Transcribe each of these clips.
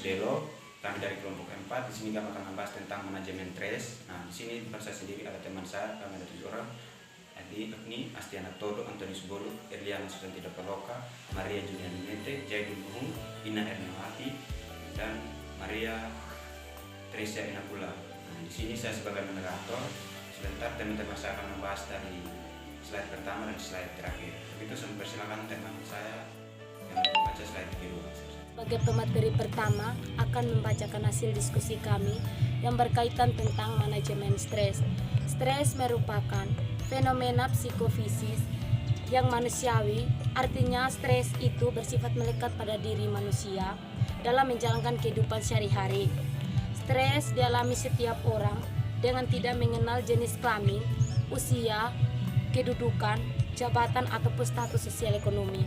Marcus Delo, kami dari kelompok 4. Di sini kami akan membahas tentang manajemen stres. Nah, di sini bukan saya sendiri, ada teman saya, kami ada 7 orang. Agni Astiana Todo, Antonius Bolu, Erliana Susanti Dapaloka, Maria Julian Mente, Jaidul Buhung, Ina Ernawati, dan Maria Tresia Inapula. Nah, di sini saya sebagai moderator. Sebentar teman-teman saya akan membahas dari slide pertama dan slide terakhir. Begitu saya mempersilakan teman saya yang membaca slide kedua. Sebagai pemateri pertama akan membacakan hasil diskusi kami yang berkaitan tentang manajemen stres. Stres merupakan fenomena psikofisis yang manusiawi, artinya stres itu bersifat melekat pada diri manusia dalam menjalankan kehidupan sehari-hari. Stres dialami setiap orang dengan tidak mengenal jenis kelamin, usia, kedudukan, jabatan ataupun status sosial ekonomi.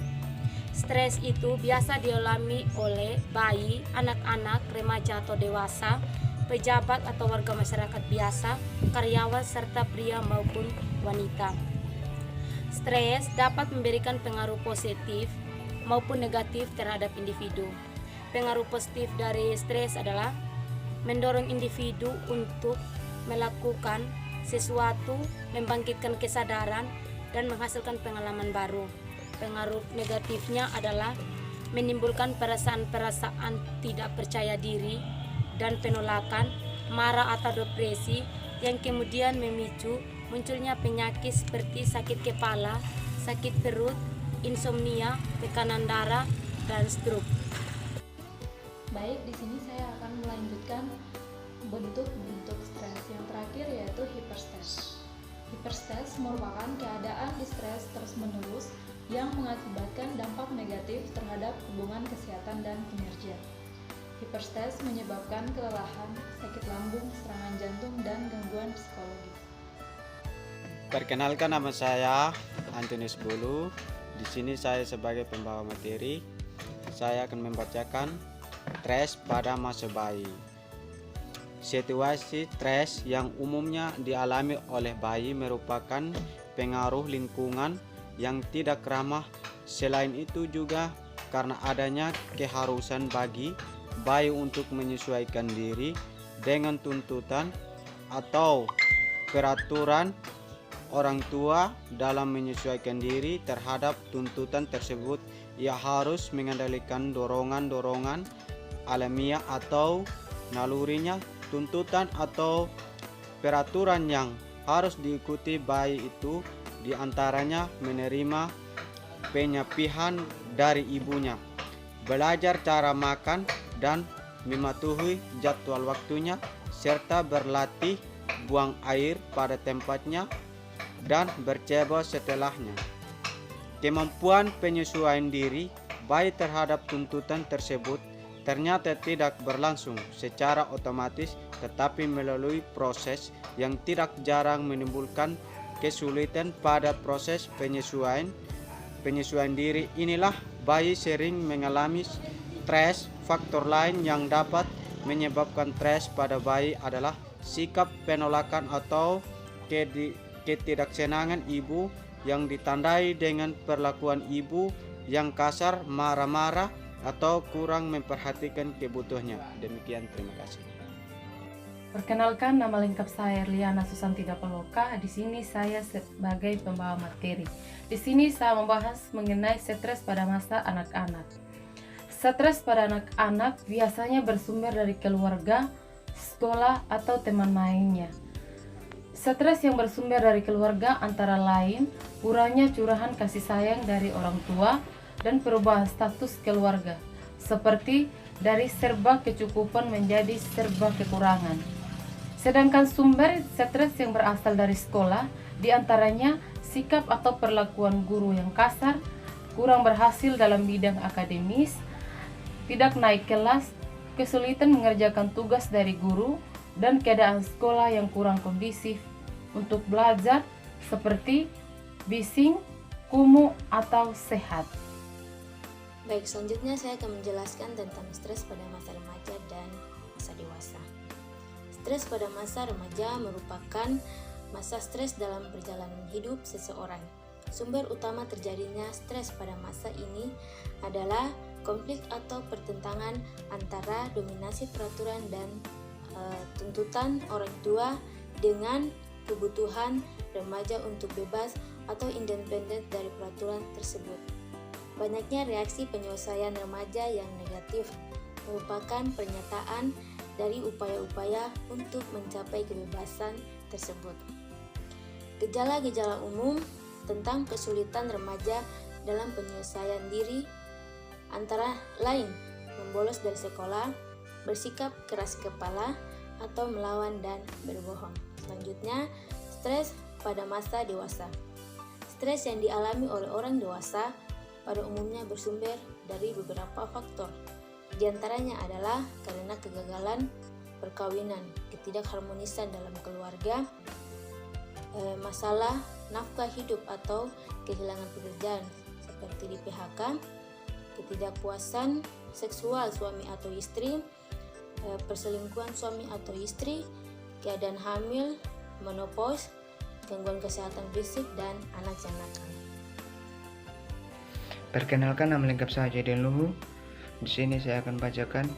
Stres itu biasa dialami oleh bayi, anak-anak, remaja atau dewasa, pejabat atau warga masyarakat biasa, karyawan serta pria maupun wanita. Stres dapat memberikan pengaruh positif maupun negatif terhadap individu. Pengaruh positif dari stres adalah mendorong individu untuk melakukan sesuatu, membangkitkan kesadaran, dan menghasilkan pengalaman baru. Pengaruh negatifnya adalah menimbulkan perasaan-perasaan tidak percaya diri dan penolakan, marah atau depresi yang kemudian memicu munculnya penyakit seperti sakit kepala, sakit perut, insomnia, tekanan darah, dan stroke. Baik, di sini saya akan melanjutkan bentuk-bentuk stres. Yang terakhir yaitu hiperstres. Hiperstres merupakan keadaan stres terus-menerus yang mengakibatkan dampak negatif terhadap hubungan kesehatan dan kinerja. Hiperstres menyebabkan kelelahan, sakit lambung, serangan jantung, dan gangguan psikologis. Perkenalkan, nama saya Antonius Bolu. Di sini saya sebagai pembawa materi. Saya akan membacakan stres pada masa bayi. Situasi stres yang umumnya dialami oleh bayi merupakan pengaruh lingkungan yang tidak ramah. Selain itu juga karena adanya keharusan bagi bayi untuk menyesuaikan diri dengan tuntutan atau peraturan orang tua. Dalam menyesuaikan diri terhadap tuntutan tersebut, ia harus mengendalikan dorongan-dorongan alamiah atau nalurinya. Tuntutan atau peraturan yang harus diikuti bayi itu diantaranya menerima penyapihan dari ibunya, belajar cara makan dan mematuhi jadwal waktunya, serta berlatih buang air pada tempatnya dan bercebok setelahnya. Kemampuan penyesuaian diri bayi terhadap tuntutan tersebut ternyata tidak berlangsung secara otomatis, tetapi melalui proses yang tidak jarang menimbulkan kesulitan pada proses penyesuaian diri. Inilah bayi sering mengalami stres. Faktor lain yang dapat menyebabkan stres pada bayi adalah sikap penolakan atau ketidaksenangan ibu yang ditandai dengan perlakuan ibu yang kasar, marah-marah, atau kurang memperhatikan kebutuhannya. Demikian, terima kasih. Perkenalkan, nama lengkap saya Erliana Susanti Dapaloka. Di sini saya sebagai pembawa materi. Di sini saya membahas mengenai stres pada masa anak-anak. Stres pada anak-anak biasanya bersumber dari keluarga, sekolah, atau teman mainnya. Stres yang bersumber dari keluarga antara lain kurangnya curahan kasih sayang dari orang tua dan perubahan status keluarga, seperti dari serba kecukupan menjadi serba kekurangan. Sedangkan sumber stres yang berasal dari sekolah, diantaranya sikap atau perlakuan guru yang kasar, kurang berhasil dalam bidang akademis, tidak naik kelas, kesulitan mengerjakan tugas dari guru, dan keadaan sekolah yang kurang kondusif untuk belajar, seperti bising, kumuh, atau sehat. Baik, selanjutnya saya akan menjelaskan tentang stres pada masa remaja dan masa dewasa. Stres pada masa remaja merupakan masa stres dalam perjalanan hidup seseorang. Sumber utama terjadinya stres pada masa ini adalah konflik atau pertentangan antara dominasi peraturan dan tuntutan orang tua dengan kebutuhan remaja untuk bebas atau independen dari peraturan tersebut. Banyaknya reaksi penyelesaian remaja yang negatif merupakan pernyataan dari upaya-upaya untuk mencapai kebebasan tersebut. Gejala-gejala umum tentang kesulitan remaja dalam penyelesaian diri antara lain membolos dari sekolah, bersikap keras kepala, atau melawan dan berbohong. Selanjutnya, stres pada masa dewasa. Stres yang dialami oleh orang dewasa pada umumnya bersumber dari beberapa faktor. Di antaranya adalah karena kegagalan perkawinan, ketidakharmonisan dalam keluarga, masalah nafkah hidup atau kehilangan pekerjaan seperti di PHK, ketidakpuasan seksual suami atau istri, perselingkuhan suami atau istri, keadaan hamil, menopause, gangguan kesehatan fisik, dan anak yang nakal. Perkenalkan, nama lengkap saya Jaden Luhu. Di sini saya akan bacakan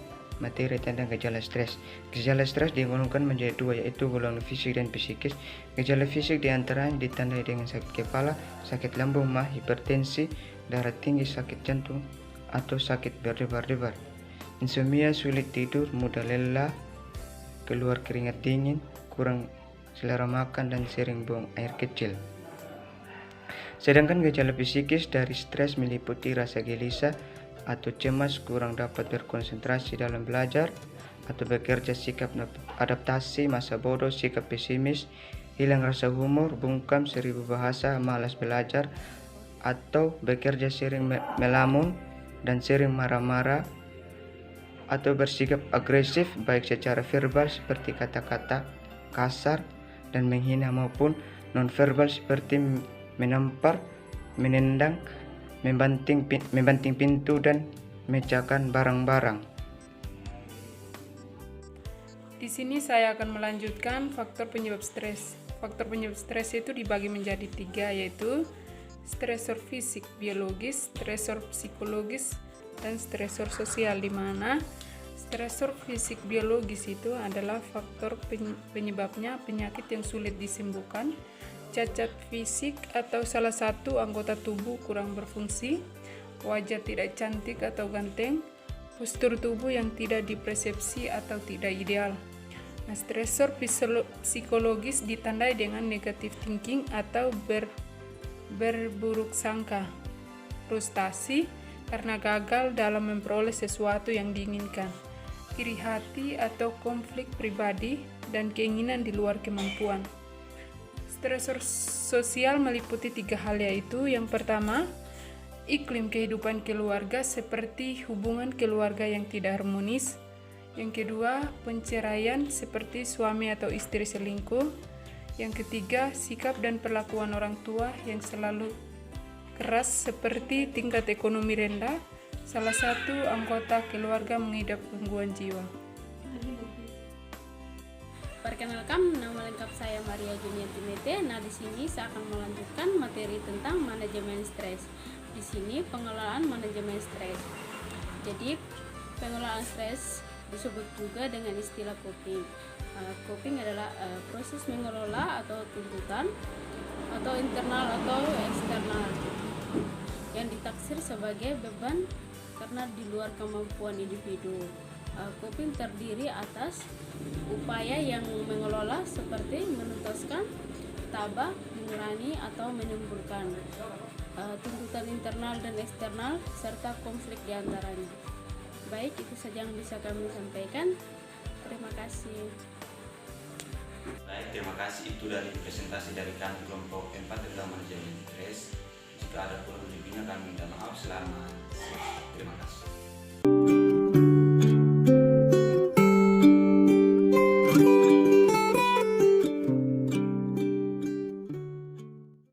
materi tentang gejala stres. Gejala stres digolongkan menjadi dua, yaitu golongan fisik dan psikis. Gejala fisik diantaranya ditandai dengan sakit kepala, sakit lambung, mah, hipertensi, darah tinggi, sakit jantung, atau sakit berdebar-debar. Insomnia, sulit tidur, mudah lelah, keluar keringat dingin, kurang selera makan, dan sering buang air kecil. Sedangkan gejala psikis dari stres meliputi rasa gelisah atau cemas, kurang dapat berkonsentrasi dalam belajar atau bekerja, sikap adaptasi, masa bodoh, sikap pesimis, hilang rasa humor, bungkam, seribu bahasa, malas belajar, atau bekerja sering melamun dan sering marah-marah, atau bersikap agresif baik secara verbal seperti kata-kata kasar dan menghina maupun nonverbal seperti menampar, menendang, membanting pintu, dan memecahkan barang-barang. Di sini saya akan melanjutkan faktor penyebab stres. Faktor penyebab stres itu dibagi menjadi 3, yaitu stresor fisik biologis, stresor psikologis, dan stresor sosial, di mana stresor fisik biologis itu adalah faktor penyebabnya penyakit yang sulit disembuhkan, cacat fisik atau salah satu anggota tubuh kurang berfungsi, wajah tidak cantik atau ganteng, postur tubuh yang tidak dipersepsi atau tidak ideal. Nah, stresor psikologis ditandai dengan negative thinking atau berburuk sangka, frustasi karena gagal dalam memperoleh sesuatu yang diinginkan, iri hati atau konflik pribadi, dan keinginan di luar kemampuan. Stresor sosial meliputi 3 hal, yaitu yang pertama, iklim kehidupan keluarga seperti hubungan keluarga yang tidak harmonis. Yang kedua, penceraian seperti suami atau istri selingkuh. Yang ketiga, sikap dan perlakuan orang tua yang selalu keras seperti tingkat ekonomi rendah. Salah satu anggota keluarga mengidap gangguan jiwa. Perkenalkan, nama lengkap saya Maria Junianti Mete. Nah, di sini saya akan melanjutkan materi tentang manajemen stres. Di sini pengelolaan manajemen stres. Jadi, pengelolaan stres disebut juga dengan istilah coping. Coping adalah proses mengelola atau tuntutan atau internal atau eksternal yang ditaksir sebagai beban karena di luar kemampuan individu. Coping terdiri atas upaya yang mengelola seperti menuntaskan, tabah, mengurangi atau menimbulkan tuntutan internal dan eksternal serta konflik di antaranya. Baik, itu saja yang bisa kami sampaikan. Terima kasih. Baik, terima kasih. Itu dari presentasi dari kami kelompok 4 tentang manajemen stres. Jika ada kurang lebihnya kami minta maaf. Selamat. Terima kasih.